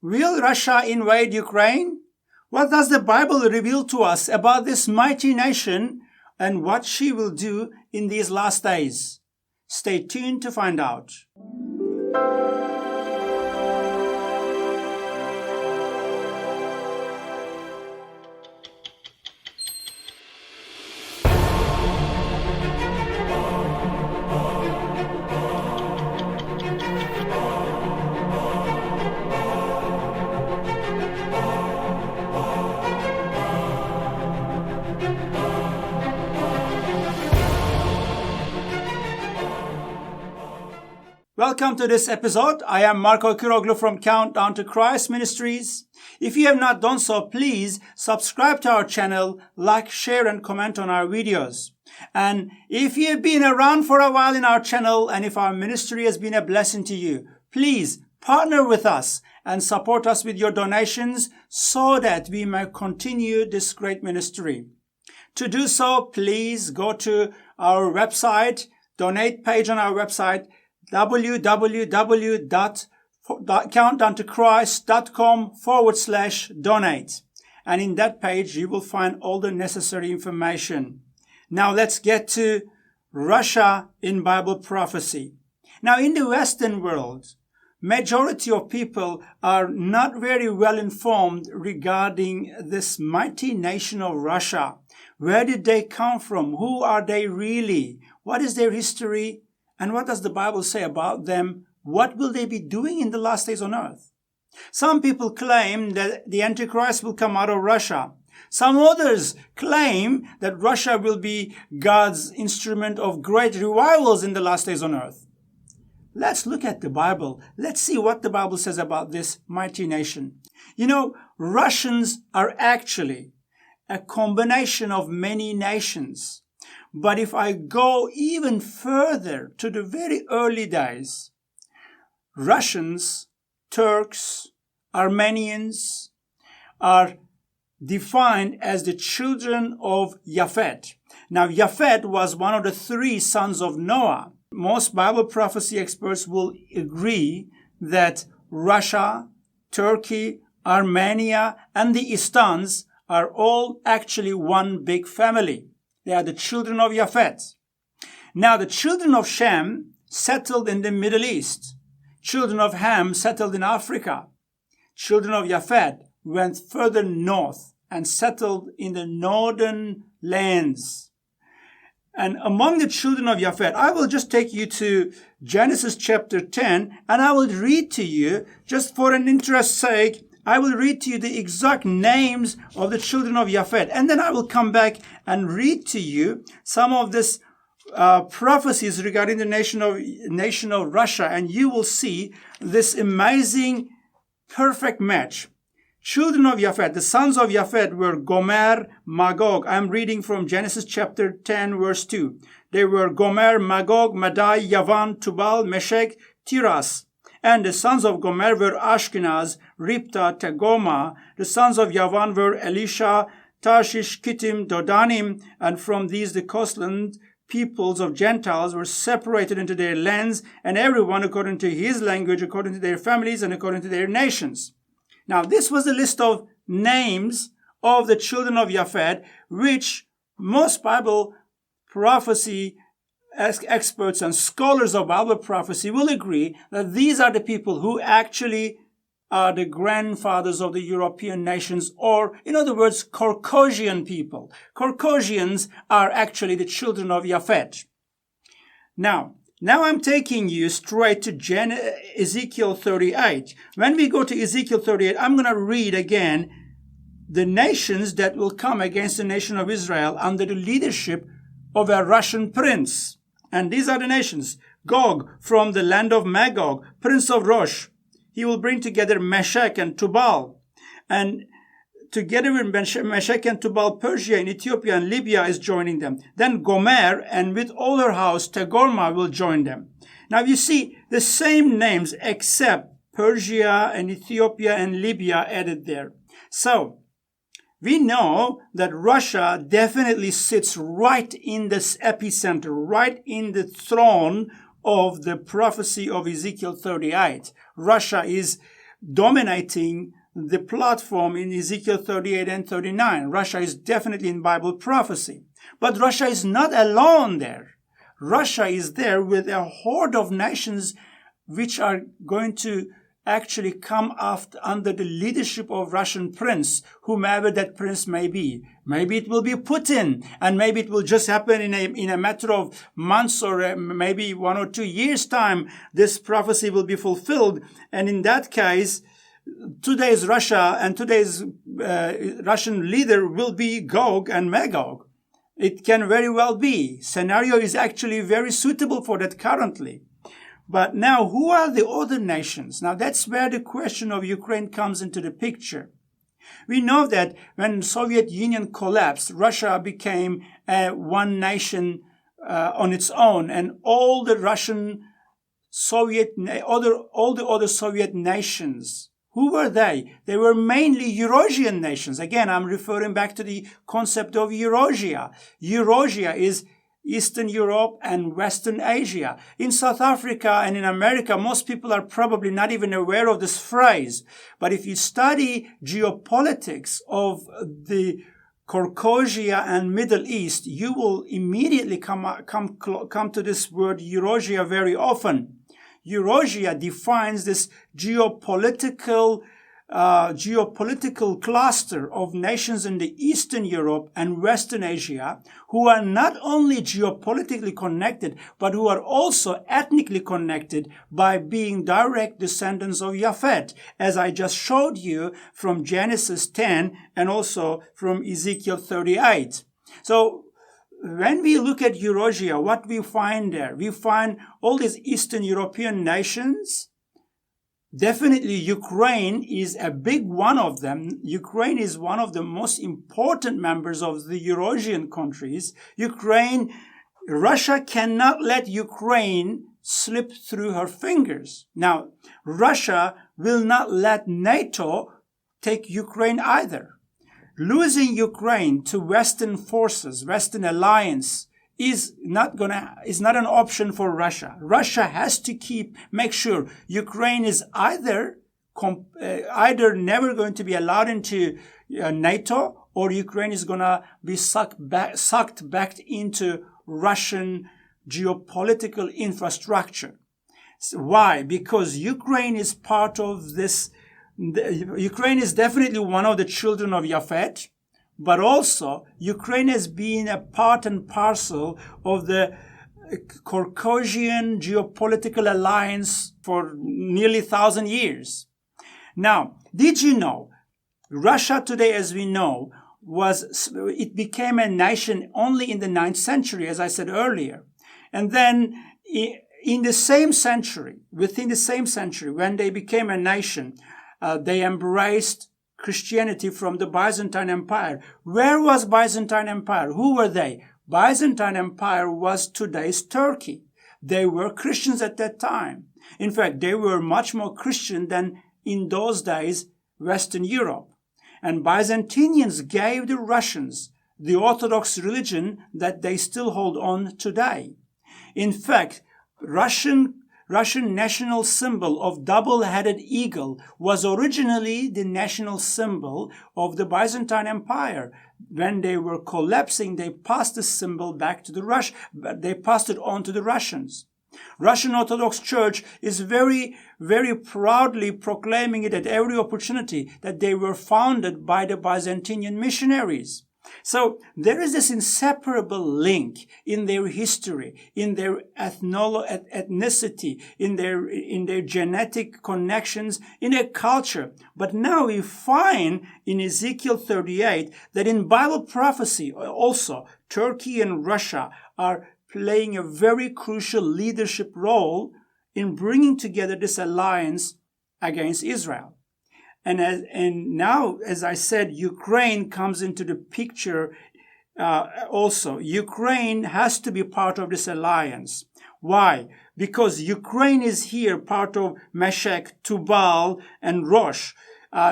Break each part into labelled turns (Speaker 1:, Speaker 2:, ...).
Speaker 1: Will Russia invade Ukraine? What does the Bible reveal to us about this mighty nation and what she will do in these last days? Stay tuned to find out. Welcome to this episode. I am Marco Kiroglu from Countdown to Christ Ministries. If you have not done so, please subscribe to our channel, like, share, and comment on our videos. And if you have been around for a while in our channel and if our ministry has been a blessing to you, please partner with us and support us with your donations so that we may continue this great ministry. To do so, please go to our website, donate page on our website, www.countdowntochrist.com/donate. And in that page, you will find all the necessary information. Now let's get to Russia in Bible prophecy. Now in the Western world, majority of people are not very well informed regarding this mighty nation of Russia. Where did they come from? Who are they really? What is their history? And what does the Bible say about them? What will they be doing in the last days on earth? Some people claim that the Antichrist will come out of Russia. Some others claim that Russia will be God's instrument of great revivals in the last days on earth. Let's look at the Bible. Let's see what the Bible says about this mighty nation. You know, Russians are actually a combination of many nations. But if I go even further to the very early days, Russians, Turks, Armenians are defined as the children of Japhet. Now, Japhet was one of the three sons of Noah. Most Bible prophecy experts will agree that Russia, Turkey, Armenia, and the Istans are all actually one big family. They are the children of Japhet. Now, the children of Shem settled in the Middle East. Children of Ham settled in Africa. Children of Japhet went further north and settled in the northern lands. And among the children of Japhet, I will just take you to Genesis chapter 10, and I will read to you, just for an interest's sake, I will read to you the exact names of the children of Japhet. And then I will come back and read to you some of this prophecies regarding the nation of Russia. And you will see this amazing, perfect match. Children of Japhet, the sons of Japhet were Gomer, Magog. I'm reading from Genesis chapter 10, verse 2. They were Gomer, Magog, Madai, Yavan, Tubal, Meshech, Tiras. And the sons of Gomer were Ashkenaz, Ripta, Tegoma. The sons of Yavan were Elisha, Tarshish, Kittim, Dodanim. And from these the coastland peoples of Gentiles were separated into their lands, and everyone according to his language, according to their families, and according to their nations. Now, this was a list of names of the children of Japhet, which most Bible prophecy experts and scholars of Bible prophecy will agree that these are the people who actually are the grandfathers of the European nations, or in other words, Caucasian people. Caucasians are actually the children of Japhet. Now I'm taking you straight to Ezekiel 38. When we go to Ezekiel 38, I'm going to read again the nations that will come against the nation of Israel under the leadership of a Russian prince. And these are the nations. Gog, from the land of Magog, prince of Rosh. He will bring together Meshech and Tubal. And together with Meshech and Tubal, Persia and Ethiopia and Libya is joining them. Then Gomer, and with all her house, Tegorma will join them. Now you see the same names except Persia and Ethiopia and Libya added there. So we know that Russia definitely sits right in this epicenter, right in the throne of the prophecy of Ezekiel 38. Russia is dominating the platform in Ezekiel 38 and 39. Russia is definitely in Bible prophecy. But Russia is not alone there. Russia is there with a horde of nations which are going to actually come under the leadership of Russian prince, whomever that prince may be. Maybe it will be Putin, and maybe it will just happen in a matter of months or maybe 1 or 2 years' time. This prophecy will be fulfilled. And in that case, today's Russia and today's Russian leader will be Gog and Magog. It can very well be. Scenario is actually very suitable for that currently. But now, who are the other nations? Now, that's where the question of Ukraine comes into the picture. We know that when Soviet Union collapsed, Russia became one nation on its own, and all the other Soviet nations, who were they? They were mainly Eurasian nations. Again, I'm referring back to the concept of Eurasia. Eurasia is Eastern Europe and Western Asia. In South Africa and in America, most people are probably not even aware of this phrase. But if you study geopolitics of the Caucasia and Middle East, you will immediately come to this word Eurasia very often. Eurasia defines this geopolitical cluster of nations in the Eastern Europe and Western Asia who are not only geopolitically connected, but who are also ethnically connected by being direct descendants of Japhet, as I just showed you from Genesis 10 and also from Ezekiel 38. So when we look at Eurasia, what we find there? We find all these Eastern European nations. Definitely, Ukraine is a big one of them. Ukraine is one of the most important members of the Eurasian countries. Russia cannot let Ukraine slip through her fingers. Now, Russia will not let NATO take Ukraine either. Losing Ukraine to Western forces, Western alliance, is not an option for Russia. Russia has to make sure Ukraine is either never going to be allowed into NATO, or Ukraine is going to be sucked back into Russian geopolitical infrastructure. Why? Because Ukraine is part of this. Ukraine is definitely one of the children of Japhet. But also, Ukraine has been a part and parcel of the Caucasian geopolitical alliance for nearly 1,000 years. Now, did you know, Russia today, as we know, it became a nation only in the 9th century, as I said earlier. And then within the same century, when they became a nation, they embraced Christianity from the Byzantine Empire. Where was Byzantine Empire? Who were they? Byzantine Empire was today's Turkey. They were Christians at that time. In fact, they were much more Christian than in those days Western Europe. And Byzantinians gave the Russians the Orthodox religion that they still hold on today. In fact, Russian national symbol of double-headed eagle was originally the national symbol of the Byzantine Empire. When they were collapsing, they passed the symbol back to they passed it on to the Russians. Russian Orthodox Church is very, very proudly proclaiming it at every opportunity that they were founded by the Byzantine missionaries. So there is this inseparable link in their history, in their ethnicity, in their genetic connections, in their culture. But now we find in Ezekiel 38 that in Bible prophecy also, Turkey and Russia are playing a very crucial leadership role in bringing together this alliance against Israel. And now, as I said, Ukraine comes into the picture also. Ukraine has to be part of this alliance. Why? Because Ukraine is here part of Meshech, Tubal, and Rosh.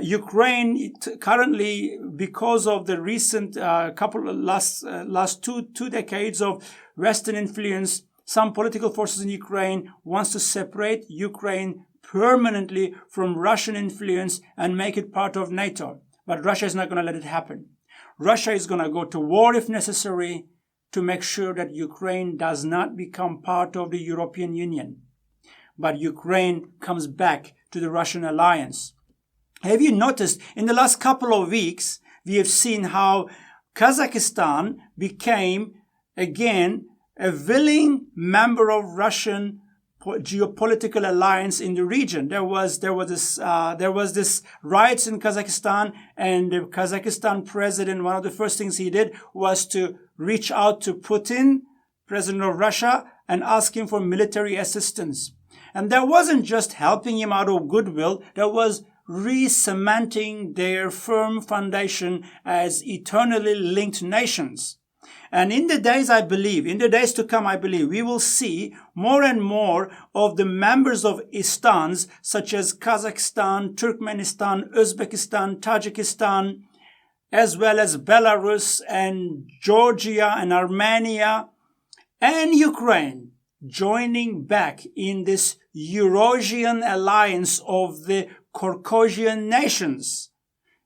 Speaker 1: Ukraine currently, because of the recent last two decades of Western influence, some political forces in Ukraine wants to separate Ukraine permanently from Russian influence and make it part of NATO. But Russia is not going to let it happen. Russia is going to go to war if necessary to make sure that Ukraine does not become part of the European Union. But Ukraine comes back to the Russian alliance. Have you noticed in the last couple of weeks, we have seen how Kazakhstan became again a willing member of Russian geopolitical alliance in the region. There was this riots in Kazakhstan, and the Kazakhstan president, one of the first things he did was to reach out to Putin, president of Russia, and ask him for military assistance. And that wasn't just helping him out of goodwill, that was re-cementing their firm foundation as eternally linked nations. And in the days to come, I believe, we will see more and more of the members of Istans, such as Kazakhstan, Turkmenistan, Uzbekistan, Tajikistan, as well as Belarus and Georgia and Armenia and Ukraine, joining back in this Eurasian alliance of the Caucasian nations.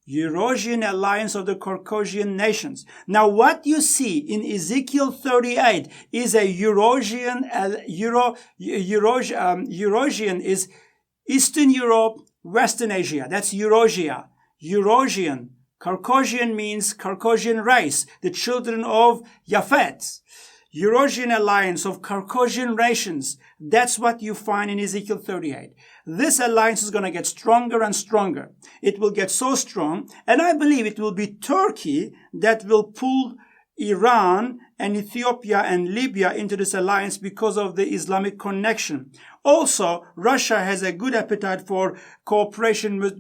Speaker 1: Eurasian alliance of the Caucasian nations. Now, what you see in Ezekiel 38 is a Eurasian is Eastern Europe, Western Asia. That's Eurasia. Eurasian. Caucasian means Caucasian race, the children of Japhet. Eurasian alliance of Caucasian nations. That's what you find in Ezekiel 38. This alliance is going to get stronger and stronger. It will get so strong, and I believe it will be Turkey that will pull Iran and Ethiopia and Libya into this alliance because of the Islamic connection. Also, Russia has a good appetite for cooperation with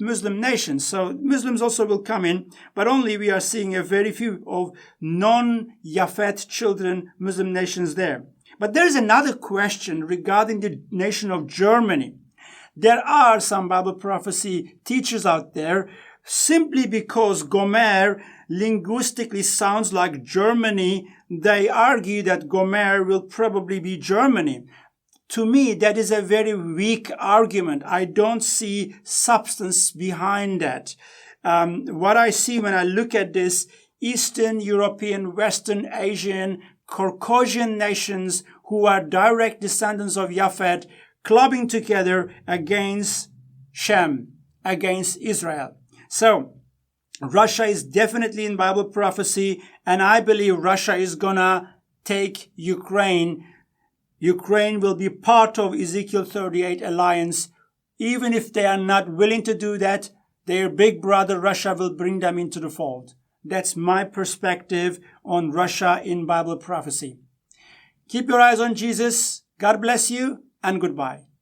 Speaker 1: Muslim nations. So Muslims also will come in, but only we are seeing a very few of non-Japhet children Muslim nations there. But there is another question regarding the nation of Germany. There are some Bible prophecy teachers out there, simply because Gomer linguistically sounds like Germany, they argue that Gomer will probably be Germany. To me, that is a very weak argument. I don't see substance behind that. What I see when I look at this, Eastern European, Western Asian, Caucasian nations who are direct descendants of Japhet clubbing together against Shem, against Israel. So, Russia is definitely in Bible prophecy, and I believe Russia is gonna take Ukraine. Ukraine will be part of Ezekiel 38 alliance. Even if they are not willing to do that, their big brother Russia will bring them into the fold. That's my perspective on Russia in Bible prophecy. Keep your eyes on Jesus. God bless you, and goodbye.